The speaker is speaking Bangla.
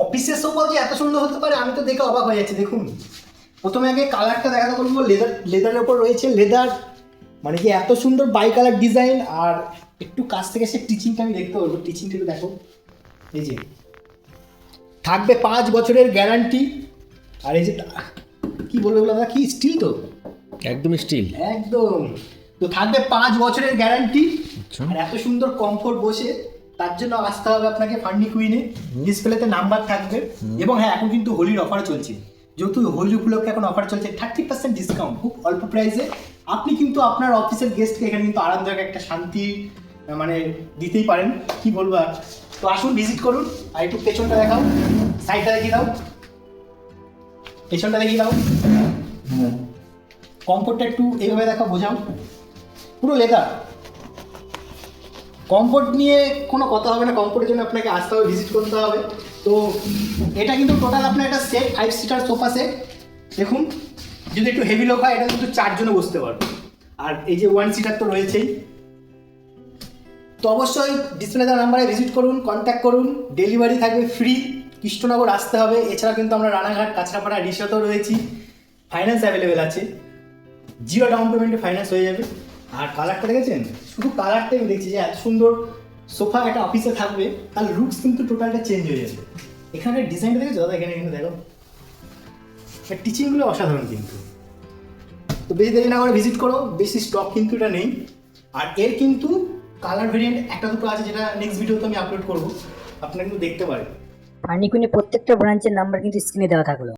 অফিসের সোফা যে এত সুন্দর হতে পারে আমি তো দেখে অবাক হয়ে যাচ্ছি। দেখুন, প্রথমে আগে কালারটা দেখাতে বলবো। লেদারের ওপর রয়েছে লেদার, মানে কি এত সুন্দর বাই কালার ডিজাইন। আর একটু কাছ থেকে সে টিচিংটা আমি দেখতে পারবো, টিচিংটা একটু দেখো। এই যে থাকবে 5 বছরের গ্যারান্টি। আর এই যে কি বলবো দাদা, কি স্টিল তো একদম স্টিল। একদম। তো থাকবে 5 বছরের গ্যারান্টি। আচ্ছা। আর এত সুন্দর কমফোর্ট বসে, তার জন্য আসতে হবে আপনাকে ফান্ডি কুইনে। ডিসপ্লেতে নাম্বার থাকবে। এবং হ্যাঁ, এখন কিন্তু হোলির অফার চলছে। যেহেতু হোলি উপলক্ষে এখন অফার চলছে 30% ডিসকাউন্ট, খুব অল্প প্রাইসে আপনি কিন্তু আপনার অফিসের গেস্টকে এখানে কিন্তু আরামদায়ক একটা শান্তি মানে দিতেই পারেন। কি বলবো আর। তো আসুন, ভিজিট করুন। আর একটু পেছনটা দেখাও, সাইডটা দেখিয়ে দাও, পেছনটা দেখিয়ে দাও। কমফোর্টটা একটু এইভাবে দেখো, বোঝাও। পুরো লেদার। কমফোর্ট নিয়ে কোনো কথা হবে না, কমফোর্টের জন্য আপনাকে আসতে হবে, ভিজিট করতে হবে। তো এটা কিন্তু টোটাল আপনার একটা সেট 5 সিটার সোফা সেট। দেখুন, যদি একটু হেভি লোক হয় এটা কিন্তু 4 জনে বসতে পারবে। আর এই যে 1 সিটার তো রয়েছেই। তো অবশ্যই ডিসপ্লে দেওয়া নাম্বারে ভিজিট করুন, কন্ট্যাক্ট করুন। ডেলিভারি থাকবে ফ্রি, কৃষ্ণনগর আসতে হবে। এছাড়া কিন্তু আমরা রানাঘাট, কাঁচরাপাড়া, রিসোর্টেও রয়েছি। ফাইন্যান্স অ্যাভেলেবেল আছে, 0 ডাউন পেমেন্টে ফাইন্যান্স হয়ে যাবে। আর কালারটা দেখেছেন, শুধু কালারটাই আমি দেখছি যে এত সুন্দর সোফা একটা অফিসে থাকবে, তার লুকস কিন্তু টোটালটা চেঞ্জ হয়ে যাবে। এখানকার ডিজাইনটা দেখেছো দাদা, এখানে কিন্তু দেখো, টিচিংগুলো অসাধারণ কিন্তু। তো বেশি দেরি না করে ভিজিট করো, বেশি স্টক কিন্তু এটা নেই। আর এর কিন্তু কালার ভেরিয়েন্ট একটা দুটো আছে, যেটা নেক্সট ভিডিওতে আমি আপলোড করবো, আপনারা কিন্তু দেখতে পারেন। ফান্ডি কুইনের প্রত্যেকটা ব্রাঞ্চের নাম্বার কিন্তু স্ক্রিনে দেওয়া থাকলো।